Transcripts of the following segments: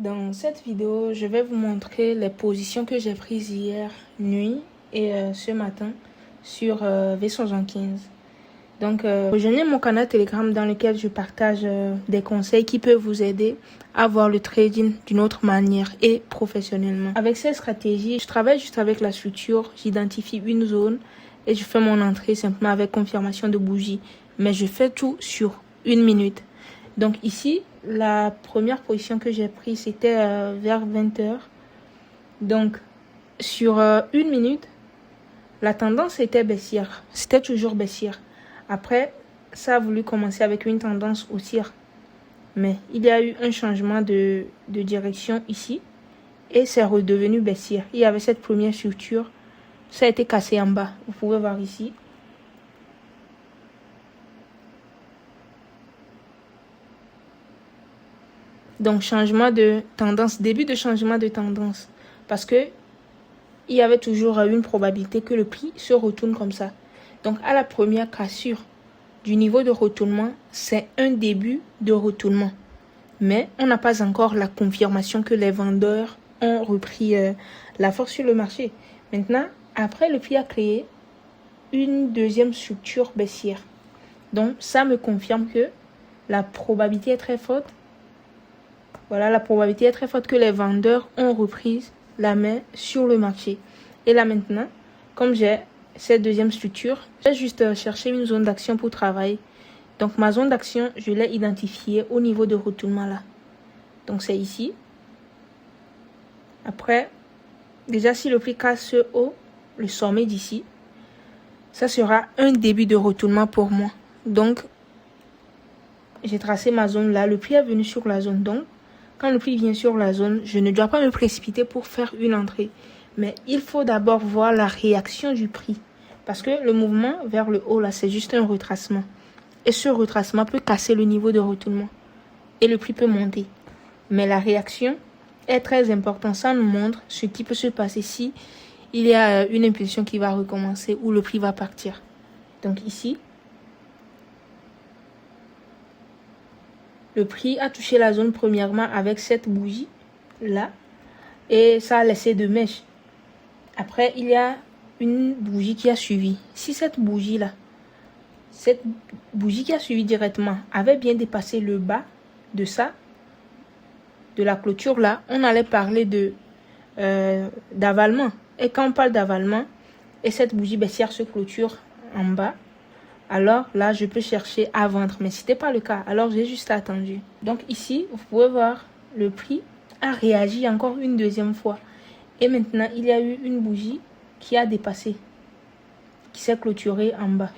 Dans cette vidéo, je vais vous montrer les positions que j'ai prises hier nuit et ce matin sur V75. Donc, rejoignez mon canal Telegram dans lequel je partage des conseils qui peuvent vous aider à voir le trading d'une autre manière et professionnellement. Avec cette stratégie, je travaille juste avec la structure, j'identifie une zone et je fais mon entrée simplement avec confirmation de bougie. Mais je fais tout sur 1 minute. Donc ici, la première position que j'ai prise, c'était vers 20h. Donc, sur 1 minute, la tendance était baissière. C'était toujours baissière. Après, ça a voulu commencer avec une tendance haussière. Mais il y a eu un changement de direction ici. Et c'est redevenu baissière. Il y avait cette première structure. Ça a été cassé en bas. Vous pouvez voir ici. Donc, changement de tendance, début de changement de tendance. Parce que il y avait toujours une probabilité que le prix se retourne comme ça. Donc, à la première cassure du niveau de retournement, c'est un début de retournement. Mais on n'a pas encore la confirmation que les vendeurs ont repris la force sur le marché. Maintenant, après, le prix a créé une deuxième structure baissière. Donc, ça me confirme que la probabilité est très forte. Voilà, la probabilité est très forte que les vendeurs ont repris la main sur le marché. Et là maintenant, comme j'ai cette deuxième structure, j'ai juste cherché une zone d'action pour travailler. Donc ma zone d'action, je l'ai identifiée au niveau de retournement là. Donc c'est ici. Après, déjà si le prix casse ce haut, le sommet d'ici, ça sera un début de retournement pour moi. Donc, j'ai tracé ma zone là. Le prix est venu sur la zone. Donc, quand le prix vient sur la zone, je ne dois pas me précipiter pour faire une entrée. Mais il faut d'abord voir la réaction du prix. Parce que le mouvement vers le haut, là, c'est juste un retracement. Et ce retracement peut casser le niveau de retournement. Et le prix peut monter. Mais la réaction est très importante. Ça nous montre ce qui peut se passer si il y a une impulsion qui va recommencer ou le prix va partir. Donc ici, le prix a touché la zone premièrement avec cette bougie là et ça a laissé de mèches. Après, il y a une bougie qui a suivi. Si cette bougie qui a suivi directement avait bien dépassé le bas de ça, de la clôture là, on allait parler de d'avalement. Et quand on parle d'avalement et cette bougie baissière se clôture en bas, alors là, je peux chercher à vendre. Mais ce n'était pas le cas. Alors, j'ai juste attendu. Donc ici, vous pouvez voir, le prix a réagi encore une deuxième fois. Et maintenant, il y a eu une bougie qui a dépassé, qui s'est clôturée en bas.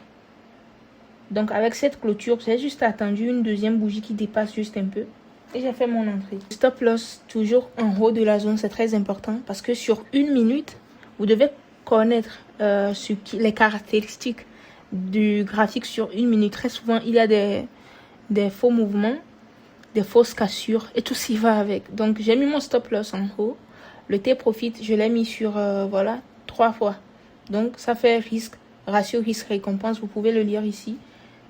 Donc avec cette clôture, j'ai juste attendu une deuxième bougie qui dépasse juste un peu. Et j'ai fait mon entrée. Stop loss, toujours en haut de la zone, c'est très important. Parce que sur 1 minute, vous devez connaître les caractéristiques du graphique sur 1 minute. Très souvent, il y a des faux mouvements, des fausses cassures et tout ce qui va avec. Donc, j'ai mis mon stop loss en haut. Le T-profit, je l'ai mis sur, voilà, 3 fois. Donc, ça fait risque, ratio risque-récompense. Vous pouvez le lire ici.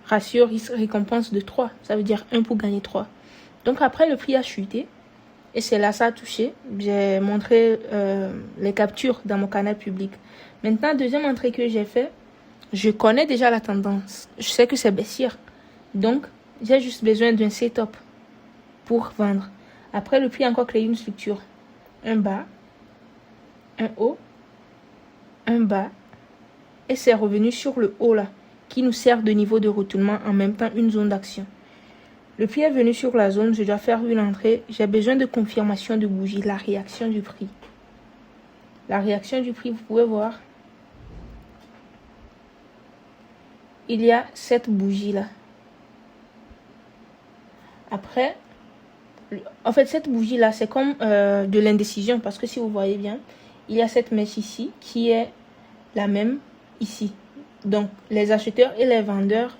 Ratio risque-récompense de 3. Ça veut dire 1 pour gagner 3. Donc, après, le prix a chuté. Et c'est là, ça a touché. J'ai montré les captures dans mon canal public. Maintenant, deuxième entrée que j'ai fait, je connais déjà la tendance. Je sais que c'est baissière. Donc, j'ai juste besoin d'un setup pour vendre. Après, le prix a encore créé une structure. Un bas, un haut, un bas. Et c'est revenu sur le haut là, qui nous sert de niveau de retournement, en même temps une zone d'action. Le prix est venu sur la zone, je dois faire une entrée. J'ai besoin de confirmation de bougie, la réaction du prix. La réaction du prix, vous pouvez voir. Il y a cette bougie là. Après, en fait, cette bougie là, c'est comme de l'indécision. Parce que si vous voyez bien, il y a cette mèche ici qui est la même ici. Donc, les acheteurs et les vendeurs,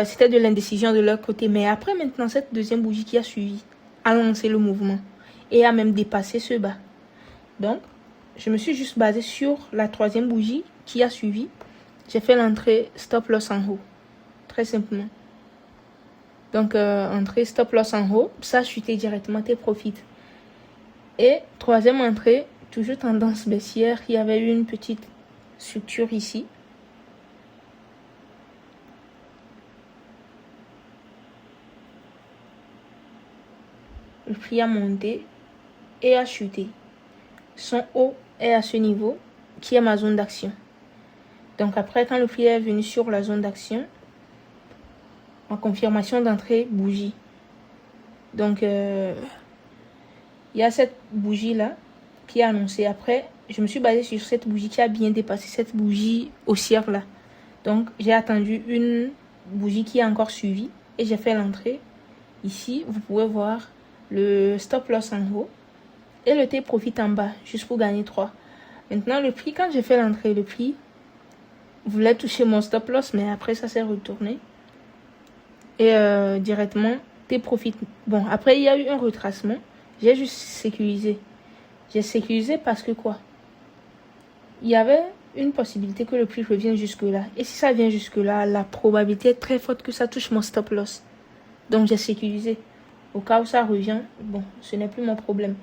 c'était de l'indécision de leur côté. Mais après, maintenant, cette deuxième bougie qui a suivi a lancé le mouvement et a même dépassé ce bas. Donc, je me suis juste basée sur la troisième bougie qui a suivi. J'ai fait l'entrée stop loss en haut. Très simplement. Donc, entrée stop loss en haut. Ça a chuté directement tes profits. Et troisième entrée, toujours tendance baissière, il y avait eu une petite structure ici. Le prix a monté et a chuté. Son haut est à ce niveau, qui est ma zone d'action. Donc après, quand le prix est venu sur la zone d'action, ma confirmation d'entrée bougie. Donc, il y a cette bougie-là qui est annoncée. Après, je me suis basée sur cette bougie qui a bien dépassé cette bougie haussière-là. Donc, j'ai attendu une bougie qui a encore suivi et j'ai fait l'entrée. Ici, vous pouvez voir le stop loss en haut et le take profit en bas, juste pour gagner 3. Maintenant, le prix, quand j'ai fait l'entrée, le prix voulait toucher mon stop loss, mais après, ça s'est retourné. Et directement, take profit. Bon, après, il y a eu un retracement. J'ai juste sécurisé. J'ai sécurisé parce que quoi? Il y avait une possibilité que le prix revienne jusque-là. Et si ça vient jusque-là, la probabilité est très forte que ça touche mon stop loss. Donc, j'ai sécurisé. Au cas où ça revient, bon, ce n'est plus mon problème.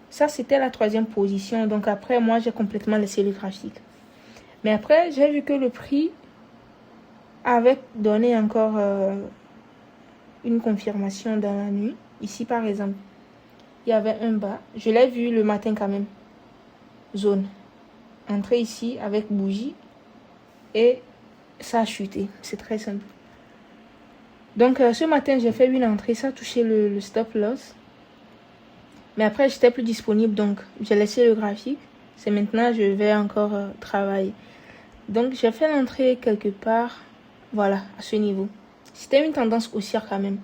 Ça, c'était la troisième position. Donc, après, moi, j'ai complètement laissé le graphique. Mais après, j'ai vu que le prix avait donné encore une confirmation dans la nuit. Ici, par exemple, il y avait un bas. Je l'ai vu le matin quand même. Zone. Entrée ici avec bougie. Et ça a chuté. C'est très simple. Donc, ce matin, j'ai fait une entrée. Ça a touché le stop loss. Mais après, j'étais plus disponible. Donc, j'ai laissé le graphique. C'est maintenant, je vais encore travailler. Donc, j'ai fait l'entrée quelque part. Voilà, à ce niveau. C'était une tendance haussière quand même.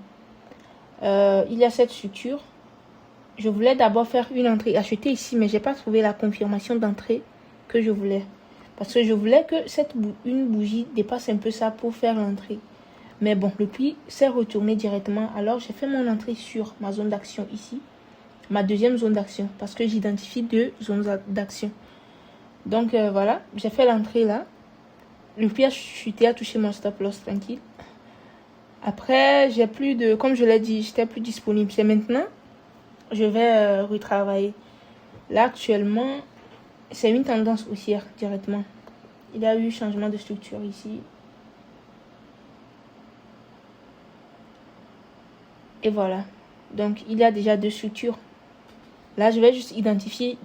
Il y a cette structure. Je voulais d'abord faire une entrée, acheter ici, mais j'ai pas trouvé la confirmation d'entrée que je voulais. Parce que je voulais que une bougie dépasse un peu ça pour faire l'entrée. Mais bon, le prix s'est retourné directement. Alors, j'ai fait mon entrée sur ma zone d'action ici. Ma deuxième zone d'action. Parce que j'identifie 2 zones d'action. Donc, voilà. J'ai fait l'entrée là. Le prix a chuté, a touché mon stop loss tranquille. Après, j'ai plus de... Comme je l'ai dit, j'étais plus disponible. C'est maintenant. Je vais retravailler. Là, actuellement, c'est une tendance haussière directement. Il y a eu changement de structure ici. Et voilà. Donc, il y a déjà 2 structures. Là, je vais juste identifier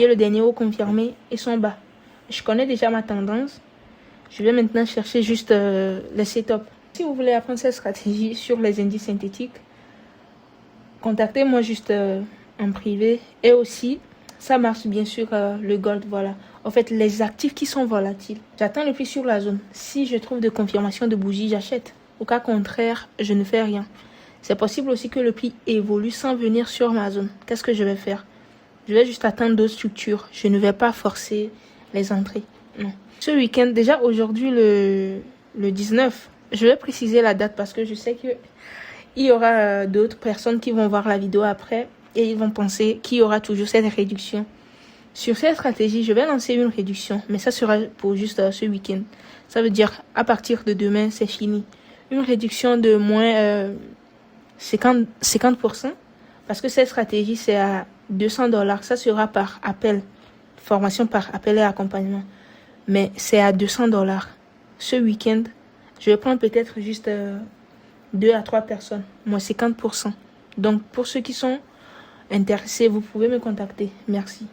le dernier haut confirmé et son bas. Je connais déjà ma tendance. Je vais maintenant chercher juste les setups. Si vous voulez apprendre cette stratégie sur les indices synthétiques, contactez-moi juste en privé. Et aussi, ça marche bien sûr le gold, voilà. En fait, les actifs qui sont volatiles. J'attends le prix sur la zone. Si je trouve de confirmation de bougie, j'achète. Au cas contraire, je ne fais rien. C'est possible aussi que le prix évolue sans venir sur ma zone. Qu'est-ce que je vais faire? Je vais juste attendre d'autres structures. Je ne vais pas forcer les entrées. Non. Ce week-end, déjà aujourd'hui le 19, je vais préciser la date parce que je sais que il y aura d'autres personnes qui vont voir la vidéo après et ils vont penser qu'il y aura toujours cette réduction. Sur cette stratégie, je vais lancer une réduction, mais ça sera pour juste ce week-end. Ça veut dire à partir de demain, c'est fini. Une réduction de moins 50%, parce que cette stratégie, c'est à $200. Ça sera par appel, formation par appel et accompagnement. Mais c'est à $200. Ce week-end, je vais prendre peut-être juste 2 à 3 personnes, moins 50%. Donc, pour ceux qui sont intéressés, vous pouvez me contacter. Merci.